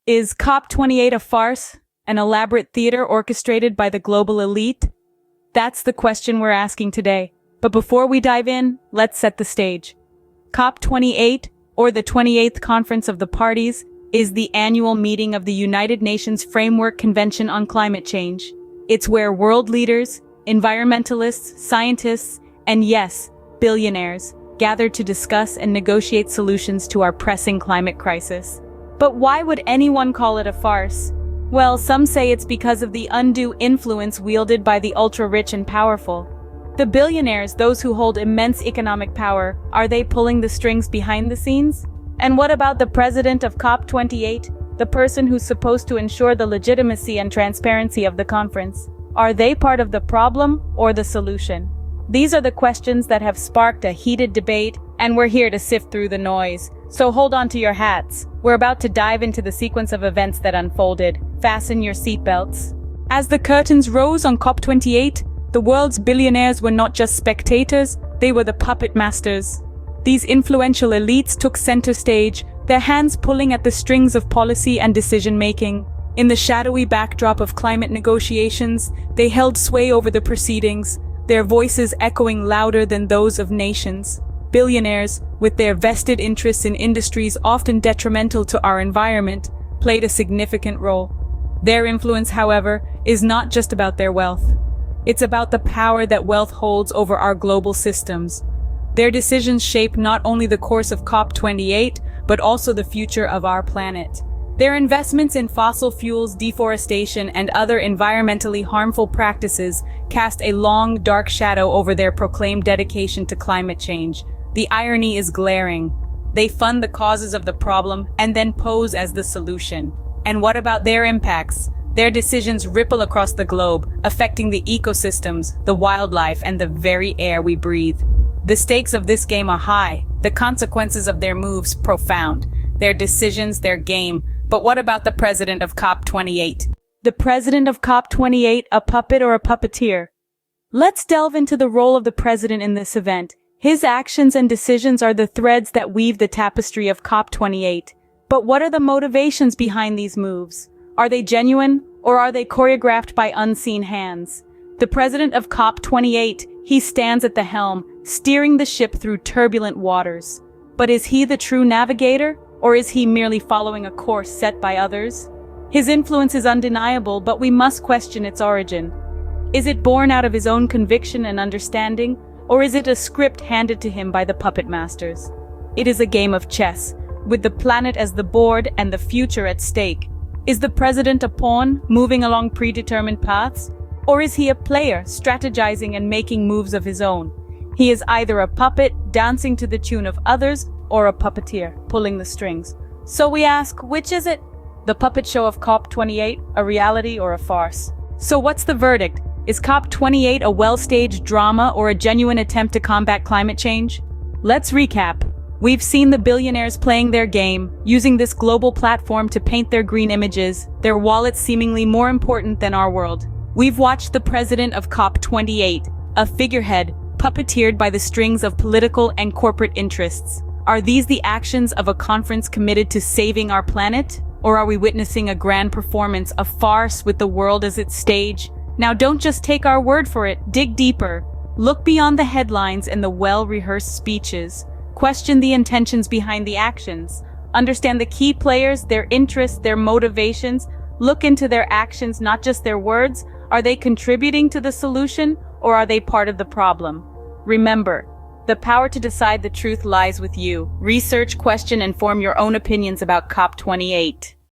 Is COP28 a farce, an elaborate theater orchestrated by the global elite? That's the question we're asking today. But before we dive in, let's set the stage. COP28, or the 28th Conference of the Parties, is the annual meeting of the United Nations Framework Convention on Climate Change. It's where world leaders, environmentalists, scientists, and yes, billionaires, gather to discuss and negotiate solutions to our pressing climate crisis. But why would anyone call it a farce? Well, some say it's because of the undue influence wielded by the ultra-rich and powerful. The billionaires, those who hold immense economic power, are they pulling the strings behind the scenes? And what about the president of COP28, the person who's supposed to ensure the legitimacy and transparency of the conference? Are they part of the problem or the solution? These are the questions that have sparked a heated debate, and we're here to sift through the noise. So hold on to your hats. We're about to dive into the sequence of events that unfolded. Fasten your seatbelts. As the curtains rose on COP28, the world's billionaires were not just spectators, they were the puppet masters. These influential elites took center stage, their hands pulling at the strings of policy and decision-making. In the shadowy backdrop of climate negotiations, they held sway over the proceedings, their voices echoing louder than those of nations. Billionaires, with their vested interests in industries often detrimental to our environment, played a significant role. Their influence, however, is not just about their wealth. It's about the power that wealth holds over our global systems. Their decisions shape not only the course of COP28, but also the future of our planet. Their investments in fossil fuels, deforestation, and other environmentally harmful practices cast a long, dark shadow over their proclaimed dedication to climate change. The irony is glaring. They fund the causes of the problem and then pose as the solution. And what about their impacts? Their decisions ripple across the globe, affecting the ecosystems, the wildlife, and the very air we breathe. The stakes of this game are high, the consequences of their moves profound, their decisions, their game. But what about the president of COP28? The president of COP28, a puppet or a puppeteer? Let's delve into the role of the president in this event. His actions and decisions are the threads that weave the tapestry of COP28. But what are the motivations behind these moves? Are they genuine, or are they choreographed by unseen hands? The president of COP28, he stands at the helm, steering the ship through turbulent waters. But is he the true navigator, or is he merely following a course set by others? His influence is undeniable, but we must question its origin. Is it born out of his own conviction and understanding, or is it a script handed to him by the puppet masters? It is a game of chess, with the planet as the board and the future at stake. Is the president a pawn, moving along predetermined paths? Or is he a player, strategizing and making moves of his own? He is either a puppet, dancing to the tune of others, or a puppeteer, pulling the strings. So we ask, which is it? The puppet show of COP28, a reality or a farce? So what's the verdict? Is COP28 a well-staged drama or a genuine attempt to combat climate change? Let's recap. We've seen the billionaires playing their game, using this global platform to paint their green images, their wallets seemingly more important than our world. We've watched the president of COP28, a figurehead, puppeteered by the strings of political and corporate interests. Are these the actions of a conference committed to saving our planet? Or are we witnessing a grand performance, a farce with the world as its stage? Now don't just take our word for it, dig deeper. Look beyond the headlines and the well-rehearsed speeches. Question the intentions behind the actions. Understand the key players, their interests, their motivations. Look into their actions, not just their words. Are they contributing to the solution, or are they part of the problem? Remember, the power to decide the truth lies with you. Research, question, and form your own opinions about COP28.